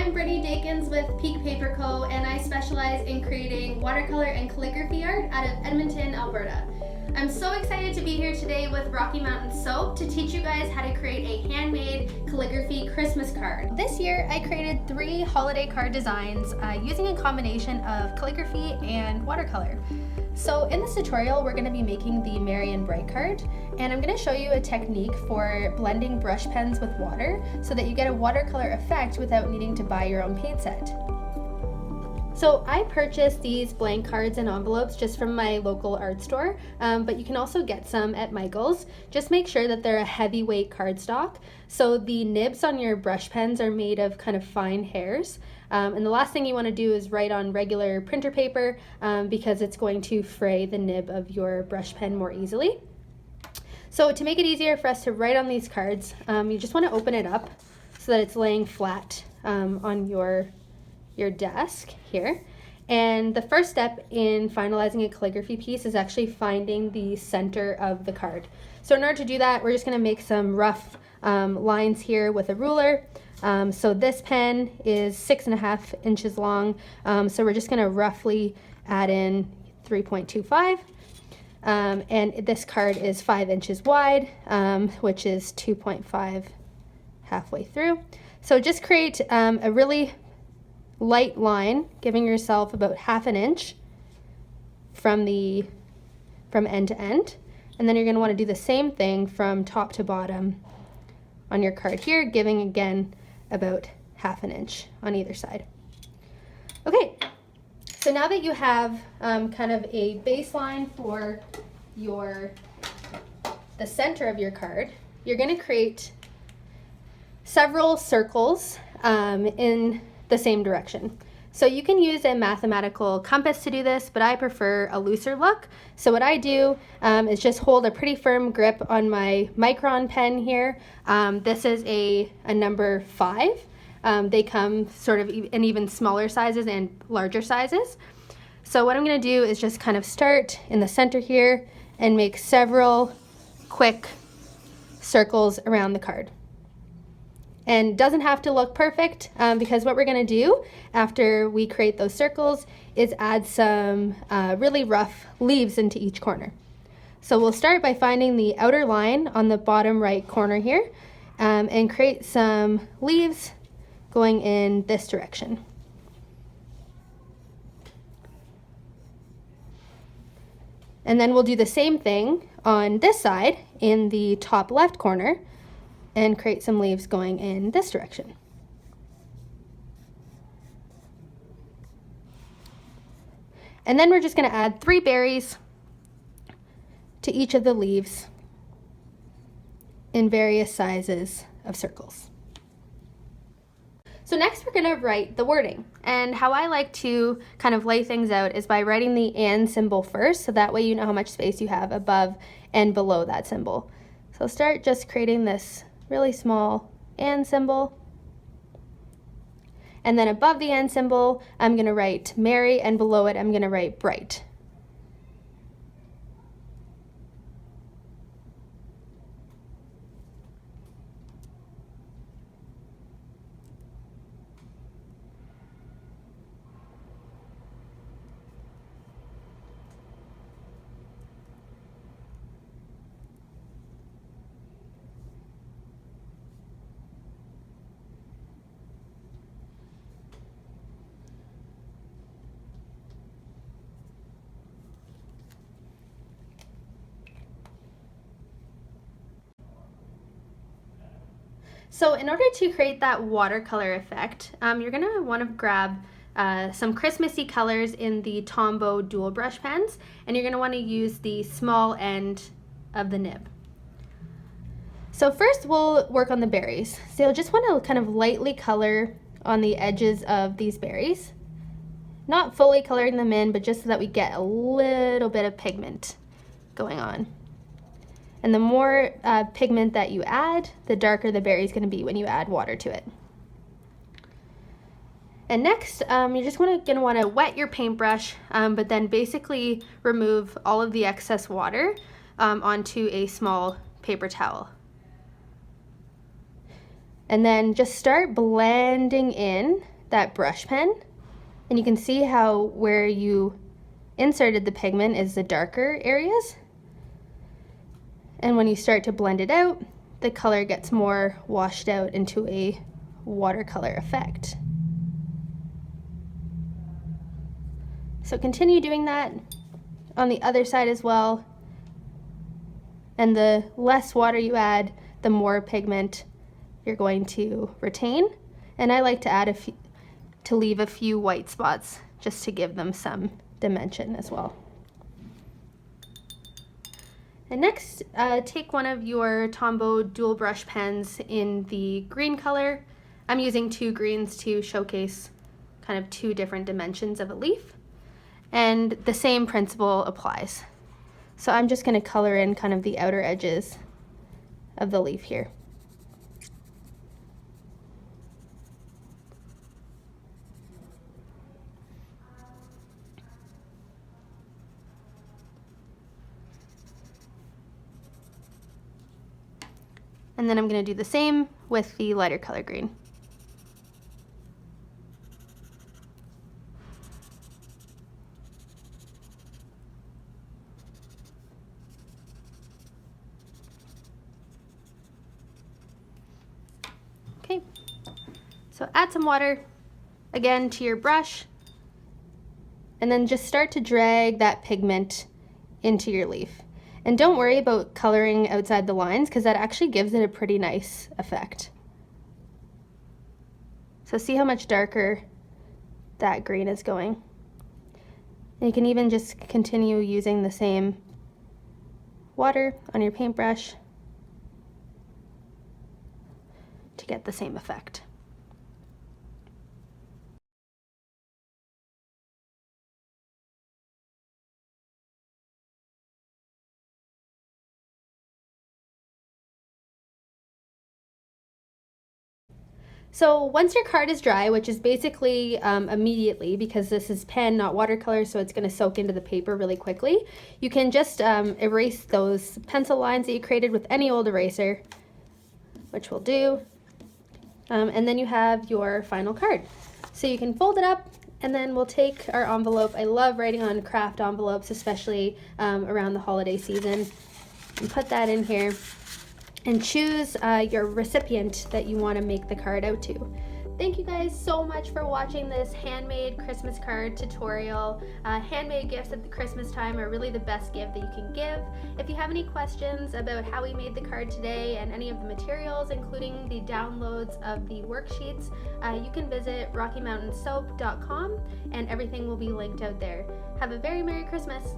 I'm Brittany Dakins with Peak Paper Co. and I specialize in creating watercolor and calligraphy art out of Edmonton, Alberta. I'm so excited to be here today with Rocky Mountain Soap to teach you guys how to create a handmade calligraphy Christmas card. This year I created 3 holiday card designs using a combination of calligraphy and watercolor. So in this tutorial we're going to be making the Merry and Bright card, and I'm going to show you a technique for blending brush pens with water so that you get a watercolor effect without needing to buy your own paint set. So I purchased these blank cards and envelopes just from my local art store, but you can also get some at Michael's. Just make sure that they're a heavyweight cardstock. So the nibs on your brush pens are made of kind of fine hairs. And the last thing you want to do is write on regular printer paper because it's going to fray the nib of your brush pen more easily. So to make it easier for us to write on these cards, you just want to open it up so that it's laying flat on your desk here. And the first step in finalizing a calligraphy piece is actually finding the center of the card. So in order to do that, we're just going to make some rough lines here with a ruler. So this pen is 6.5 inches long, so we're just going to roughly add in 3.25. And this card is 5 inches wide, which is 2.5 halfway through. So just create a really light line, giving yourself about 1/2 inch from end to end, and then you're going to want to do the same thing from top to bottom on your card here, giving again about 1/2 inch on either side. Okay, so now that you have kind of a baseline for the center of your card, you're going to create several circles in the same direction. So you can use a mathematical compass to do this, but I prefer a looser look. So what I do is just hold a pretty firm grip on my Micron pen here. This is a number 5. They come sort of in even smaller sizes and larger sizes. So what I'm going to do is just kind of start in the center here and make several quick circles around the card. And it doesn't have to look perfect because what we're going to do after we create those circles is add some really rough leaves into each corner. So we'll start by finding the outer line on the bottom right corner here and create some leaves going in this direction. And then we'll do the same thing on this side in the top left corner and create some leaves going in this direction. And then we're just going to add 3 berries to each of the leaves in various sizes of circles. So next we're going to write the wording, and how I like to kind of lay things out is by writing the and symbol first, so that way you know how much space you have above and below that symbol. So start just creating this really small and symbol, and then above the and symbol I'm going to write Merry, and below it I'm going to write Bright. So in order to create that watercolor effect, you're going to want to grab some Christmassy colors in the Tombow dual brush pens, and you're going to want to use the small end of the nib. So first we'll work on the berries. So you'll just want to kind of lightly color on the edges of these berries. Not fully coloring them in, but just so that we get a little bit of pigment going on. And the more pigment that you add, the darker the berry is going to be when you add water to it. And next, you're just going to want to wet your paintbrush, but then basically remove all of the excess water onto a small paper towel. And then just start blending in that brush pen, and you can see how where you inserted the pigment is the darker areas. And when you start to blend it out, the color gets more washed out into a watercolor effect. So continue doing that on the other side as well. And the less water you add, the more pigment you're going to retain. And I like to add to leave a few white spots just to give them some dimension as well. And next, take one of your Tombow dual brush pens in the green color. I'm using 2 greens to showcase kind of 2 different dimensions of a leaf. And the same principle applies. So I'm just going to color in kind of the outer edges of the leaf here. And then I'm going to do the same with the lighter color green. Okay, so add some water again to your brush, and then just start to drag that pigment into your leaf. And don't worry about coloring outside the lines, because that actually gives it a pretty nice effect. So see how much darker that green is going. And you can even just continue using the same water on your paintbrush to get the same effect. So once your card is dry, which is basically immediately, because this is pen, not watercolor, so it's going to soak into the paper really quickly, you can just erase those pencil lines that you created with any old eraser, which we'll do. And then you have your final card. So you can fold it up, and then we'll take our envelope. I love writing on craft envelopes, especially around the holiday season. And put that in here. And choose your recipient that you want to make the card out to. Thank you guys so much for watching this handmade Christmas card tutorial. Handmade gifts at the Christmas time are really the best gift that you can give. If you have any questions about how we made the card today and any of the materials, including the downloads of the worksheets, you can visit RockyMountainSoap.com, and everything will be linked out there. Have a very Merry Christmas!